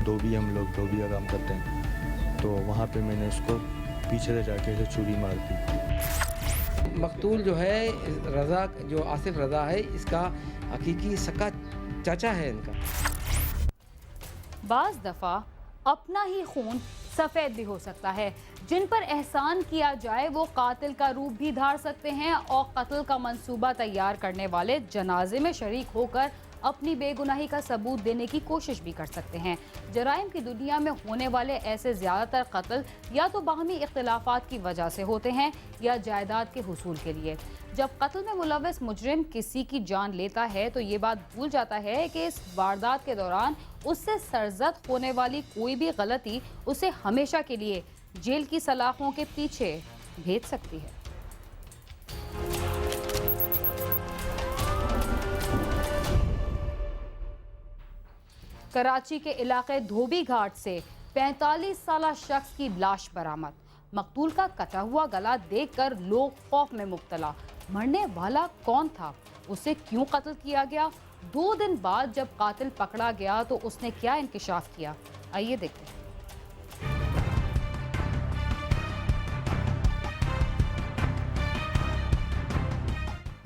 धोबी, हम लोग धोबी का काम करते हैं, तो वहाँ पे मैंने उसको पीछे से जाके ऐसे छुरी मार दी। मकतूल जो है रज़ा, जो आसिफ रज़ा है, इसका हकीकी सका चाचा है इनका। बाज़ दफ़ा अपना ही खून सफ़ेद भी हो सकता है। जिन पर एहसान किया जाए वो कातिल का रूप भी धार सकते हैं और कत्ल का मंसूबा तैयार करने वाले जनाजे में शरीक होकर अपनी बेगुनाही का सबूत देने की कोशिश भी कर सकते हैं। जराइम की दुनिया में होने वाले ऐसे ज़्यादातर कत्ल या तो बाहमी इख्तिलाफात की वजह से होते हैं या जायदाद के हुसूल के लिए। जब कत्ल में मुलव्वस मुजरिम किसी की जान लेता है तो ये बात भूल जाता है कि इस वारदात के दौरान उससे सरजद होने वाली कोई भी गलती उसे हमेशा के लिए जेल की सलाखों के पीछे भेज सकती है। कराची के इलाके धोबी घाट से 45 साला शख्स की लाश बरामद। मकतूल का कटा हुआ गला देखकर लोग खौफ में मुब्तला। मरने वाला कौन था? उसे क्यों कत्ल किया गया? 2 दिन बाद जब कातिल पकड़ा गया तो उसने क्या इंकिशाफ किया? आइए देखते हैं।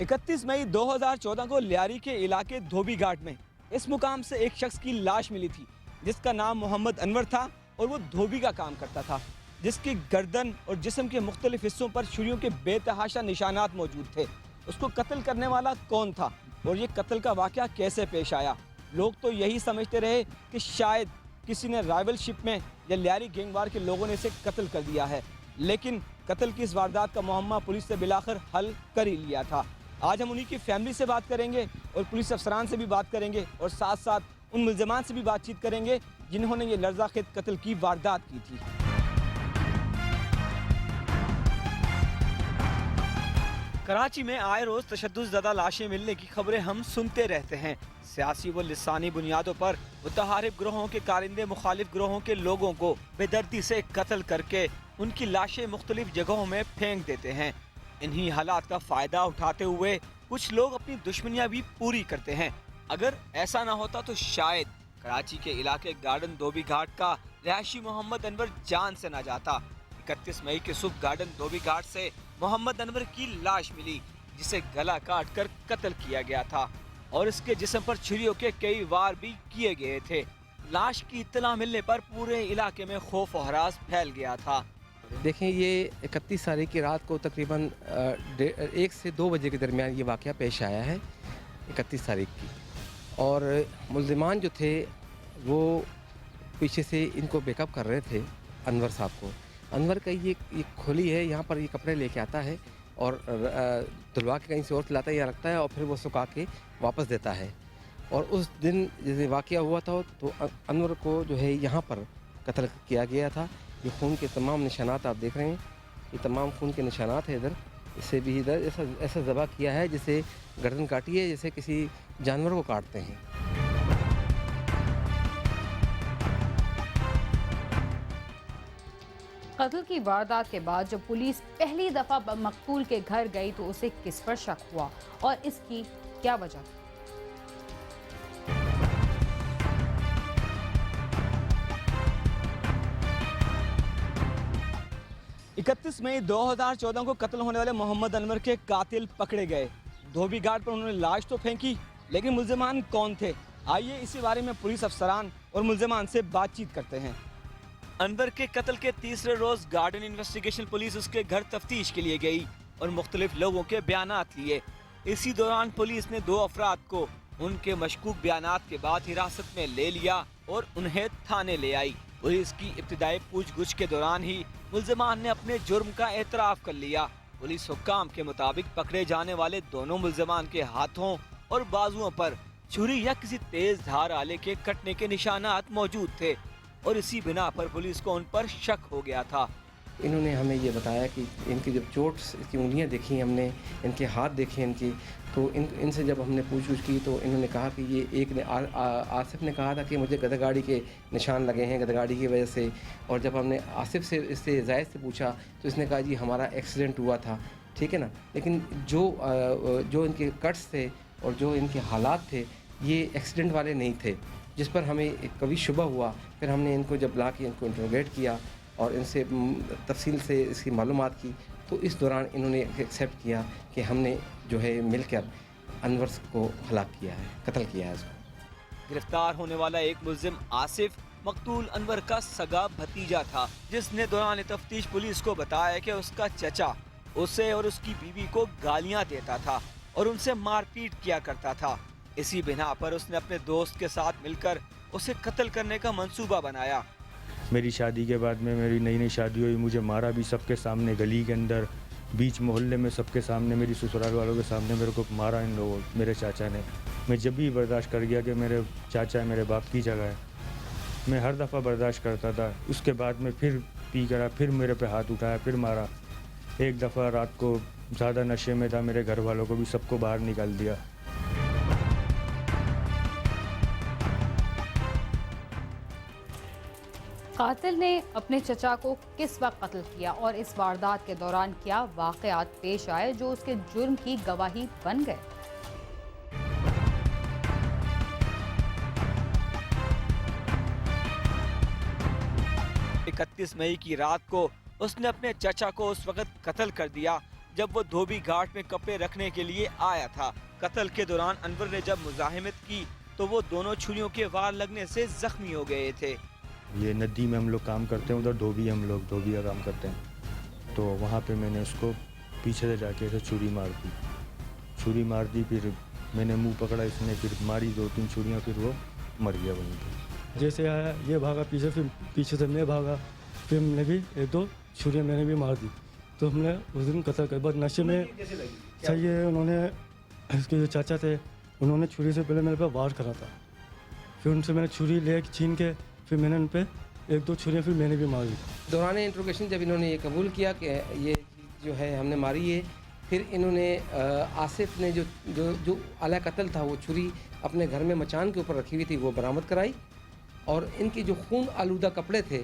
31 मई 2014 को लियारी के इलाके धोबी घाट में इस मुकाम से एक शख्स की लाश मिली थी जिसका नाम मोहम्मद अनवर था और वो धोबी का काम करता था, जिसकी गर्दन और जिस्म के मुख्तलिफ हिस्सों पर छुरियों के बेतहाशा निशानात मौजूद थे। उसको कत्ल करने वाला कौन था और ये कत्ल का वाक़या कैसे पेश आया? लोग तो यही समझते रहे कि शायद किसी ने राइवलशिप में या लियारी गैंगवार के लोगों ने इसे कत्ल कर दिया है, लेकिन कत्ल की इस वारदात का मुअम्मा पुलिस ने बिलाखिर हल कर ही लिया था। आज हम उन्हीं की फैमिली से बात करेंगे और पुलिस अफसरान से भी बात करेंगे और साथ साथ उन मुल्ज़िमान से भी बातचीत करेंगे जिन्होंने ये लर्ज़ाखेज़ कत्ल की वारदात की थी। कराची में आए रोज़ तशद्दुद लाशें मिलने की खबरें हम सुनते रहते हैं। सियासी व लिसानी बुनियादों पर मुतहारिब ग्रोहों के कारिंदे मुखालिफ ग्रोहों के लोगों को बेदर्दी से कत्ल करके उनकी लाशें मुख्तलिफ जगहों में फेंक देते हैं। इन्हीं हालात का फ़ायदा उठाते हुए कुछ लोग अपनी दुश्मनियां भी पूरी करते हैं। अगर ऐसा ना होता तो शायद कराची के इलाके गार्डन धोबी घाट का रहायशी मोहम्मद अनवर जान से ना जाता। 31 मई के सुबह गार्डन धोबी घाट से मोहम्मद अनवर की लाश मिली जिसे गला काट कर कत्ल किया गया था और इसके जिस्म पर छुरियों के कई वार भी किए गए थे। लाश की इत्तला मिलने पर पूरे इलाके में खौफ और हरास फैल गया था। देखें, ये 31 तारीख की रात को तकरीबन 1 से 2 बजे के दरमियान ये वाक़या पेश आया है 31 तारीख की। और मुल्ज़िमान जो थे वो पीछे से इनको बैकअप कर रहे थे अनवर साहब को। अनवर का ये खोली है, यहाँ पर ये कपड़े लेके आता है और धुलवा के कहीं से और लाता है या रखता है और फिर वो सुखा के वापस देता है। और उस दिन जैसे वाक़या हुआ था तो अनवर को जो है यहाँ पर कत्ल किया गया था। ये खून के तमाम निशानात आप देख रहे हैं, ये तमाम खून के निशानात हैं। इधर इससे भी इधर ऐसा ज़बह किया है जैसे गर्दन काटी है, जैसे किसी जानवर को काटते हैं। कत्ल की वारदात के बाद जब पुलिस पहली दफा मकतूल के घर गई तो उसे किस पर शक हुआ और इसकी क्या वजह थी? 31 मई 2014 को कत्ल होने वाले मोहम्मद अनवर के कातिल पकड़े गए। धोबी घाट पर उन्होंने लाश तो फेंकी, लेकिन मुल्ज़िमान कौन थे? आइए इसी बारे में पुलिस अफसरान और मुल्ज़िमान से बातचीत करते हैं। अनवर के कत्ल के तीसरे रोज गार्डन इन्वेस्टिगेशन पुलिस उसके घर तफ्तीश के लिए गई और मुख्तलिफ लोगों के बयानात लिए। इसी दौरान पुलिस ने 2 अफराद को उनके मशकूक बयानात के बाद हिरासत में ले लिया और उन्हें थाने ले आई। पुलिस की इब्तिदाई पूछगछ के दौरान ही मुल्ज़िमान ने अपने जुर्म का एतराफ़ कर लिया। पुलिस हुक्काम के मुताबिक पकड़े जाने वाले दोनों मुल्ज़िमान के हाथों और बाजुओं पर छुरी या किसी तेज धार आले के कटने के निशानात मौजूद थे और इसी बिना पर पुलिस को उन पर शक हो गया था। इन्होंने हमें ये बताया कि इनकी जब चोट की उंगलियां देखी हमने, इनके हाथ देखे इनकी, तो इनसे जब हमने पूछ की तो इन्होंने कहा कि ये एक ने आसिफ ने कहा था कि मुझे गदगाड़ी के निशान लगे हैं गदगाड़ी की वजह से। और जब हमने आसिफ से इससे जायद से पूछा तो इसने कहा जी हमारा एक्सीडेंट हुआ था, ठीक है ना। लेकिन जो इनके कट्स थे और जो इनके हालात थे ये एक्सीडेंट वाले नहीं थे, जिस पर हमें कभी शुबा हुआ। फिर हमने इनको जब ला के इनको इंट्रोगेट किया और इनसे तफसील से इसकी मालूमात की, तो इस दौरान इन्होंने एक्सेप्ट किया कि हमने जो है मिलकर अनवर को हलाक किया है, कत्ल किया है इसको। गिरफ्तार होने वाला एक मुल्जिम आसिफ मकतूल अनवर का सगा भतीजा था, जिसने दौरान तफ्तीश पुलिस को बताया कि उसका चचा उसे और उसकी बीवी को गालियां देता था और उनसे मारपीट किया करता था। इसी बिना पर उसने अपने दोस्त के साथ मिलकर उसे कत्ल करने का मंसूबा बनाया। मेरी शादी के बाद में मेरी नई नई शादी हुई, मुझे मारा भी सबके सामने, गली के अंदर, बीच मोहल्ले में, सबके सामने, मेरी ससुराल वालों के सामने मेरे को मारा इन लोगों, मेरे चाचा ने। मैं जब भी बर्दाश्त कर गया कि मेरे चाचा है, मेरे बाप की जगह है, मैं हर दफ़ा बर्दाश्त करता था। उसके बाद में फिर पी करा, फिर मेरे पे हाथ उठाया, फिर मारा। एक दफ़ा रात को ज़्यादा नशे में था, मेरे घर वालों को भी सबको बाहर निकाल दिया। कातिल ने अपने चचा को किस वक्त कत्ल किया और इस वारदात के दौरान क्या वाक़यात पेश आए जो उसके जुर्म की गवाही बन गए? इकतीस मई की रात को उसने अपने चचा को उस वक्त कत्ल कर दिया जब वो धोबी घाट में कपड़े रखने के लिए आया था। कत्ल के दौरान अनवर ने जब मुजाहिमत की तो वो दोनों छुरियों के वार लगने से जख्मी हो गए थे। ये नदी में हम लोग काम करते हैं, उधर धोबी, हम लोग धोबी का काम करते हैं, तो वहाँ पे मैंने उसको पीछे से जाके ऐसे छुरी मार दी। फिर मैंने मुंह पकड़ा, इसने फिर मारी 2-3 छुरियाँ, फिर वो मर गया वहीं पे। जैसे आया ये भागा पीछे, फिर पीछे से मैं भागा, फिर मैंने भी 1-2 छुरियाँ मैंने भी मार दी। तो हमने उस दिन कत्ल कर, बाद नशे में सही है। उन्होंने इसके जो चाचा थे उन्होंने छुरी से पहले मेरे पे वार करा था, फिर उनसे मैंने छुरी ले छीन के फिर मैंने उन पर 1-2 छुरियाँ फिर मैंने भी मार दी। दौरान इंट्रोगेशन जब इन्होंने ये कबूल किया कि ये जो है हमने मारी है, फिर इन्होंने आसिफ ने जो आला कत्ल था वो छुरी अपने घर में मचान के ऊपर रखी हुई थी वो बरामद कराई, और इनकी जो खून आलूदा कपड़े थे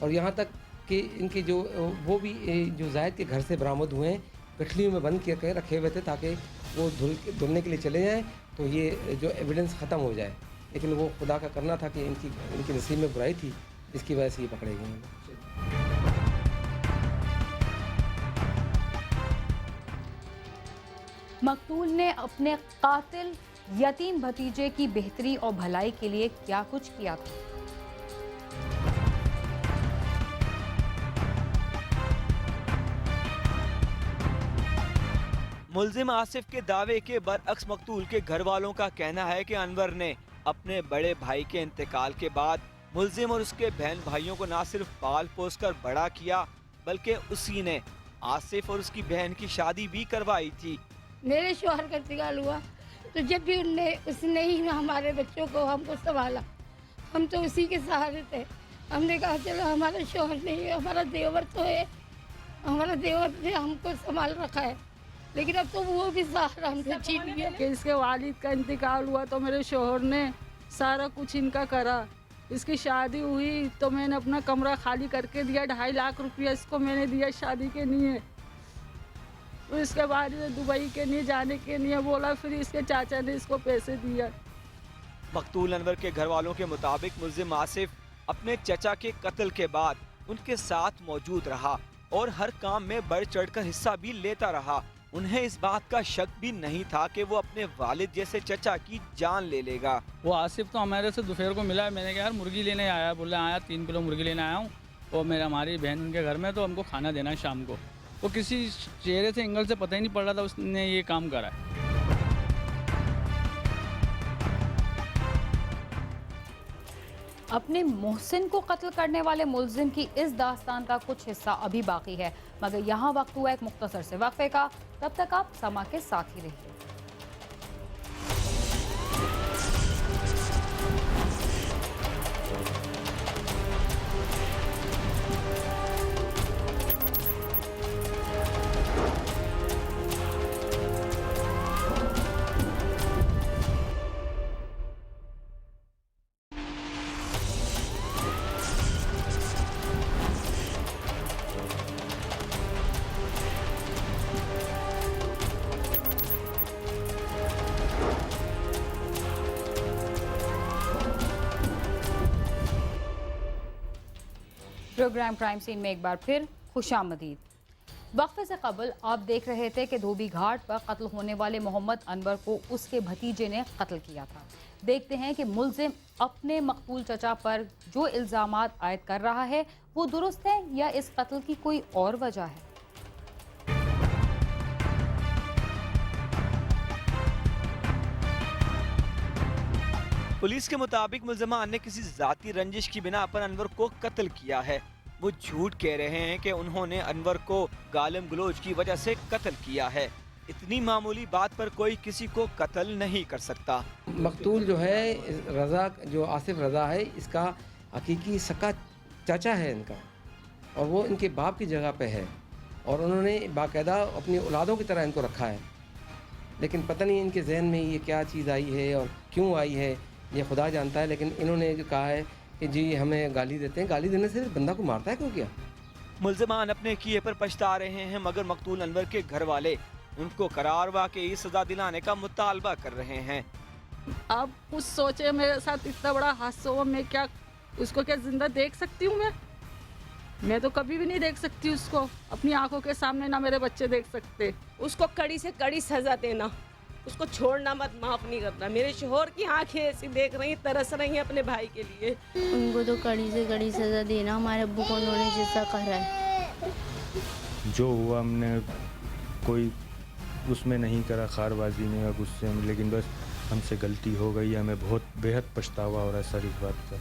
और यहाँ तक कि इनके वो भी जो जायद के घर से बरामद हुए हैं, गठलियों में बंद करके रखे हुए थे ताकि वो धुलने के लिए चले जाएँ तो ये जो एविडेंस ख़त्म हो जाए। लेकिन वो खुदा का करना था कि इनकी नसीब में बुराई थी, इसकी वजह से ये पकड़े गए हैं। मकतूल ने अपने कातिल यतीम भतीजे की बेहतरी और भलाई के लिए क्या कुछ किया था? मुल्जिम आसिफ के दावे के बरअक्स मकतूल के घर वालों का कहना है कि अनवर ने अपने बड़े भाई के इंतकाल के बाद मुल्जिम और उसके बहन भाइयों को न सिर्फ पाल पोस कर बड़ा किया, बल्कि उसी ने आसिफ और उसकी बहन की शादी भी करवाई थी। मेरे शौहर का इंतकाल हुआ तो जब भी उसने ही हमारे बच्चों को हमको संभाला, हम तो उसी के सहारे थे। हमने कहा चलो हमारा शौहर नहीं है, हमारा देवर तो है, हमारा देवर ने हमको संभाल रखा है, लेकिन अब तो वो भी सहारा हमसे छीन गया। कि इसके वालिद का इंतकाल हुआ तो मेरे शोहर ने सारा कुछ इनका करा। इसकी शादी हुई तो मैंने अपना कमरा खाली करके दिया, 2.5 लाख रुपया इसको मैंने दिया शादी के लिए। तो इसके बाद ये दुबई के लिए जाने के लिए बोला, फिर इसके चाचा ने इसको पैसे दिया। मकतूल अनवर के घर वालों के मुताबिक मुल्जिम आसिफ अपने चचा के कत्ल के बाद उनके साथ मौजूद रहा और हर काम में बढ़ चढ़कर हिस्सा भी लेता रहा। उन्हें इस बात का शक भी नहीं था कि वो अपने वालिद जैसे चचा की जान ले लेगा। वो आसिफ तो हमारे से दोपहर को मिला है, मैंने कहा यार मुर्गी लेने आया, बोले आया 3 किलो मुर्गी लेने आया हूँ, और हमारी बहन उनके घर में तो हमको खाना देना है शाम को। वो किसी चेहरे से एंगल से पता ही नहीं पड़ रहा था उसने ये काम करा है। अपने मोहसिन को कत्ल करने वाले मुल्जिम की इस दास्तान का कुछ हिस्सा अभी बाकी है, मगर यहाँ वक्त हुआ एक मुख्तसर से वक्फे का। तब तक आप समा के साथ ही रहिए। प्रोग्राम क्राइम सीन में एक बार फिर खुशामदीद। वक्फे से कबल आप देख रहे थे कि धोबी घाट पर कत्ल होने वाले मोहम्मद अनवर को उसके भतीजे ने कत्ल किया था। देखते हैं कि मुल्जिम अपने मकतूल चचा पर जो इल्ज़ामात आयद कर रहा है वो दुरुस्त है या इस कत्ल की कोई और वजह है। पुलिस के मुताबिक मुल्ज़िमान ने किसी जाती रंजिश की बिना पर अनवर को कत्ल किया है। वो झूठ कह रहे हैं कि उन्होंने अनवर को गालिम गलोच की वजह से कत्ल किया है। इतनी मामूली बात पर कोई किसी को कत्ल नहीं कर सकता। मकतूल जो है रज़ा, जो आसिफ रज़ा है, इसका हकीकी सका चाचा है इनका, और वो इनके बाप की जगह पे है और उन्होंने बाकायदा अपनी औलादों की तरह इनको रखा है। लेकिन पता नहीं इनके जहन में ये क्या चीज़ आई है और क्यों आई है, ये खुदा जानता है। लेकिन इन्होंने जो कहा है कि जी हमें गाली देते हैं, गाली देने से बंदा को मारता है क्यों क्या? मुल्ज़िमान अपने किए पर पछता रहे हैं, मगर मकतूल अनवर के घर वाले उनको करार वाकई सजा दिलाने का मुतालबा कर रहे हैं। आप कुछ सोचे, मेरे साथ इतना बड़ा हादसा हुआ, मैं क्या उसको क्या जिंदा देख सकती हूँ? मैं तो कभी भी नहीं देख सकती उसको अपनी आंखों के सामने, ना मेरे बच्चे देख सकते। उसको कड़ी से कड़ी सजा देना, उसको छोड़ना मत, माफ नहीं करना। मेरे शोहर की आंखें ऐसी देख रही, तरस रही हैं अपने भाई के लिए। उनको तो कड़ी से कड़ी सजा देना, हमारे अब्बू को उन्होंने जैसा करा है। जो हुआ हमने कोई उसमें नहीं करा, खारबाजी में या गुस्से में, लेकिन बस हमसे गलती हो गई। हमें बहुत बेहद पछतावा हो रहा है सर इस बात का।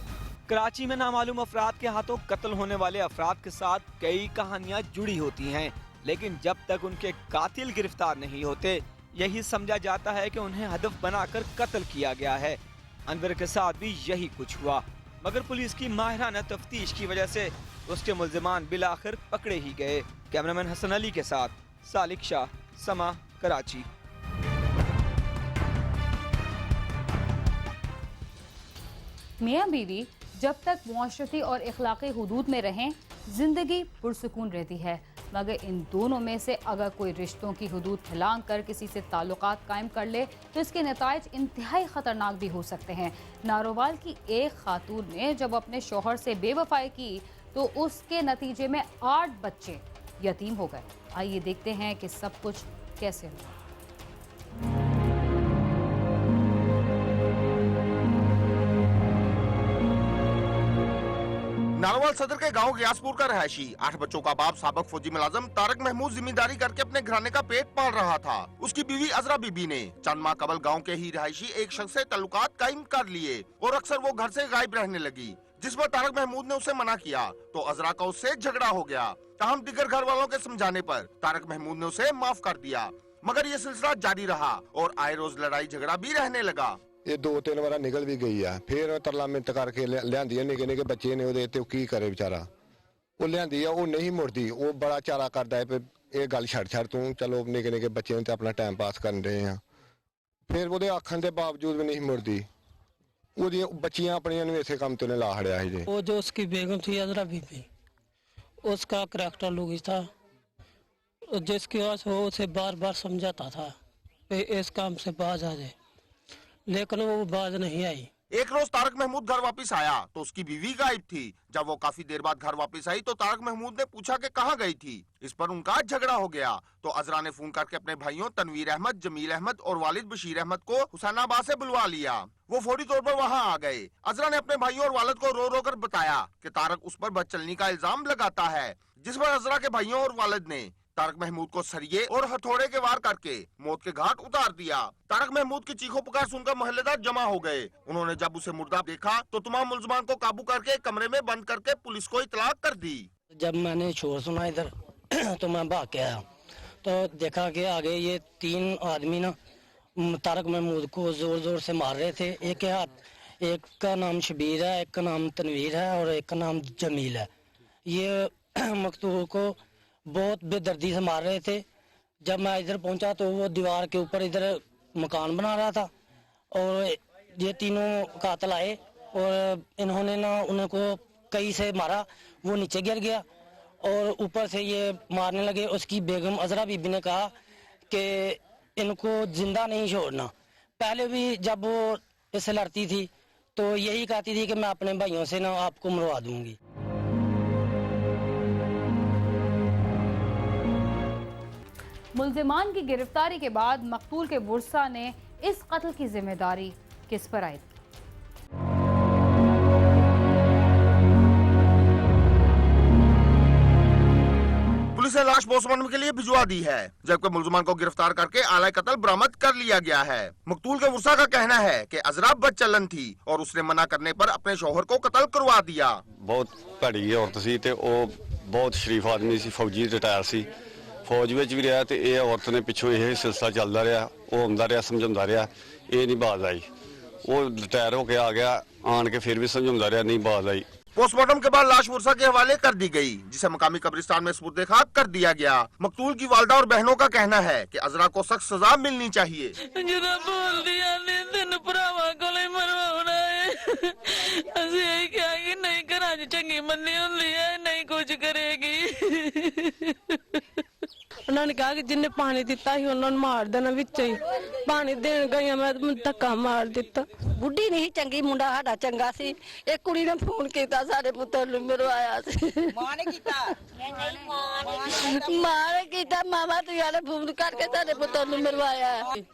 कराची में नामालूम अफराद के हाथों कत्ल होने वाले अफराद के साथ कई कहानियां जुड़ी होती हैं, लेकिन जब तक उनके कातिल गिरफ्तार नहीं होते यही समझा जाता है कि उन्हें हदफ बनाकर कत्ल किया गया है। अनवर के साथ भी यही कुछ हुआ, मगर पुलिस की माहिराना तफ्तीश की वजह से उसके मुल्जिमान बिलाखिर पकड़े ही गए। कैमरामैन हसन अली के साथ सालिक शाह, समा, कराची। मियाँ बीवी जब तक मुआशरती और इखलाकी हुदूद में रहें जिंदगी पुरसुकून रहती है, मगर इन दोनों में से अगर कोई रिश्तों की हुदूद फैलांग कर किसी से ताल्लुकात कायम कर ले तो इसके नताइज इंतहाई ख़तरनाक भी हो सकते हैं। नारोवाल की एक खातून ने जब अपने शौहर से बेवफाई की तो उसके नतीजे में 8 बच्चे यतीम हो गए। आइए देखते हैं कि सब कुछ कैसे हुआ। नारोवाल सदर के गांव गयासपुर का रहायशी 8 बच्चों का बाप साबिक फौजी मुलाजिम तारक महमूद जिम्मेदारी करके अपने घराने का पेट पाल रहा था। उसकी बीवी अजरा बीबी ने चंद माह कबल गांव के ही रहायशी एक शख्स से ताल्लुकात कायम कर लिए और अक्सर वो घर से गायब रहने लगी। जिस पर तारक महमूद ने उसे मना किया तो अजरा का उससे झगड़ा हो गया। ताहम दिगर घर वालों के समझाने पर तारक महमूद ने उसे माफ कर दिया, मगर ये सिलसिला जारी रहा और आए रोज लड़ाई झगड़ा भी रहने लगा। ये 2-3 बार निकल भी गई है, फिर तरला मिन्नत करके लियांदी है। निके निके बच्चे ने ਉਹਦੇ ਤੇ ਕੀ करे बेचारा, वो लियांदी है, वो नहीं मुड़दी। वो बड़ा चारा करता है ये गल छड़ तू, चलो निके निके बच्चे ने अपना टाइम पास कर रहे हैं। फिर वो आखन के बावजूद भी नहीं मुड़दी। वो बच्चियां अपनियां ਨੂੰ ਇਸੇ ਕੰਮ ਤੋਂ ਨੇ ਲਾ ਹੜਿਆ ਸੀ। वो जो उसकी बेगम थी अजरा बीबी, उसका करैक्टर लुगी था, जिसकी वजह से वो उसे बार बार समझाता था कि इस काम से बाज आ जाए, लेकिन वो बाज नहीं आई। एक रोज तारक महमूद घर वापस आया तो उसकी बीवी गायब थी। जब वो काफी देर बाद घर वापस आई तो तारक महमूद ने पूछा कि कहाँ गई थी। इस पर उनका झगड़ा हो गया तो अजरा ने फोन करके अपने भाइयों तनवीर अहमद, जमील अहमद और वालिद बशीर अहमद को हुसैनाबाद से बुलवा लिया। वो फौरी तौर पर वहाँ आ गए। अजरा ने अपने भाइयों और वालिद को रो रो कर बताया कि तारक उस पर बदचलनी का इल्जाम लगाता है, जिस पर अजरा के भाइयों और वालिद ने तारक महमूद को सरिये और हथौड़े के वार करके मौत के घाट उतार दिया। तारक महमूद की चीखों पुकार सुनकर मोहल्लेदार जमा हो गए। उन्होंने जब उसे मुर्दा देखा तो तमाम मुल्जिमान को काबू करके कमरे में बंद करके पुलिस को इतला कर दी। जब मैंने शोर सुना इधर तो मैं भाग के आया तो देखा कि आगे ये 3 आदमी ना तारक महमूद को जोर जोर से मार रहे थे। एक के हाथ, एक का नाम शबीर है, एक का नाम तनवीर है और एक का नाम जमील है। ये मकतूल को बहुत बेदर्दी से मार रहे थे। जब मैं इधर पहुंचा तो वो दीवार के ऊपर इधर मकान बना रहा था और ये तीनों कातिल आए और इन्होंने ना उनको कई से मारा। वो नीचे गिर गया और ऊपर से ये मारने लगे। उसकी बेगम अजरा बीबी ने कहा कि इनको जिंदा नहीं छोड़ना। पहले भी जब वो इससे लड़ती थी तो यही कहती थी कि मैं अपने भाइयों से ना आपको मरवा दूंगी। मुल्जिमान की गिरफ्तारी के बाद मकतूल के वर्सा ने इस कत्ल की जिम्मेदारी किस पर आई? पुलिस ने लाश पोस्टमार्टम के लिए भिजवा दी है, जबकि मुल्जिमान को गिरफ्तार करके आला कत्ल बरामद कर लिया गया है। मकतूल के वर्सा का कहना है कि अजरा बदचलन थी और उसने मना करने पर अपने शौहर को कत्ल करवा दिया। बहुत भड़ी औरत सी ते ओ बहुत शरीफ आदमी सी, फौजी रिटायर सी, फौज ਵਿੱਚ ਵੀ ਰਿਹਾ ਤੇ ਇਹ ਔਰਤ ਨੇ ਪਿੱਛੋਂ ਇਹ ਸਿਲਸਿਲਾ ਚੱਲਦਾ ਰਿਹਾ, ਉਹ ਆਉਂਦਾ ਰਿਹਾ ਸਮਝਾਉਂਦਾ ਰਿਹਾ, ਇਹ ਨਹੀਂ ਬਾਜ਼ ਆਈ। ਉਹ ਰਿਟਾਇਰ ਹੋ ਕੇ ਆ ਗਿਆ, ਆਣ ਕੇ ਫਿਰ ਵੀ ਸਮਝਾਉਂਦਾ ਰਿਹਾ, नहीं बाज आई। पोस्टमार्टम के बाद लाश वर्सा के हवाले कर दी गई, जिसे मकामी कब्रिस्तान में सुपुर्द खाक कर दिया गया। मकतूल की वालदा और बहनों का कहना है कि अजरा को सख्त सजा मिलनी चाहिए। उन्होंने कहा कि जिन्हें पानी दिता ही उन्होंने मार देना विच ही पानी देन गई मैं धक्का मार दिता। बुढ़ी नहीं चंगी, मुंडा साडा चंगा सी। एक कुड़ी ने फोन किया साडे पुत्र नूं मरवाया सी। मां ने कीता मामा तुझे फोन करके साडे पुत्र नूं मरवाया।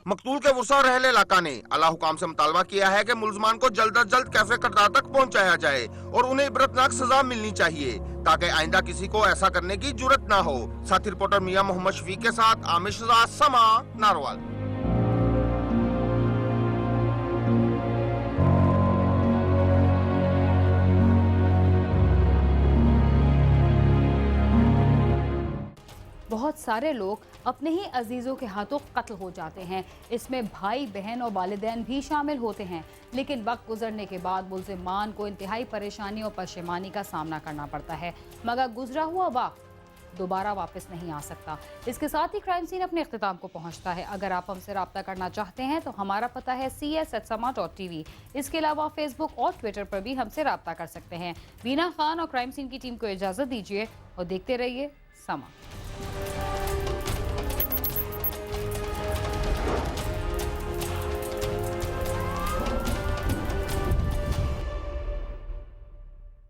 मकतूल के वर्सा और अहले इलाका ने अल्लाह हुकाम से मुतालबा किया है कि मुल्जिमान को जल्द अज जल्द कैफे करतार तक पहुंचाया जाए और उन्हें इबरतनाक सजा मिलनी चाहिए, ताकि आइंदा किसी को ऐसा करने की जुर्रत न हो। साथी रिपोर्टर मियां मोहम्मद शफीक के साथ आमिर शहजाद, समा, नारोवाल। बहुत सारे लोग अपने ही अजीज़ों के हाथों कत्ल हो जाते हैं, इसमें भाई बहन और वालिदैन भी शामिल होते हैं। लेकिन वक्त गुजरने के बाद मुल्जिमान को इंतहाई परेशानी और परेशानी का सामना करना पड़ता है, मगर गुजरा हुआ वक्त दोबारा वापस नहीं आ सकता। इसके साथ ही क्राइम सीन अपने इख्तिताम को पहुंचता है। अगर आप हमसे रब्ता करना चाहते हैं तो हमारा पता है cs@sama.tv। इसके अलावा फेसबुक और ट्विटर पर भी हमसे रब्ता कर सकते हैं। वीना खान और क्राइम सीन की टीम को इजाज़त दीजिए और देखते रहिए समा।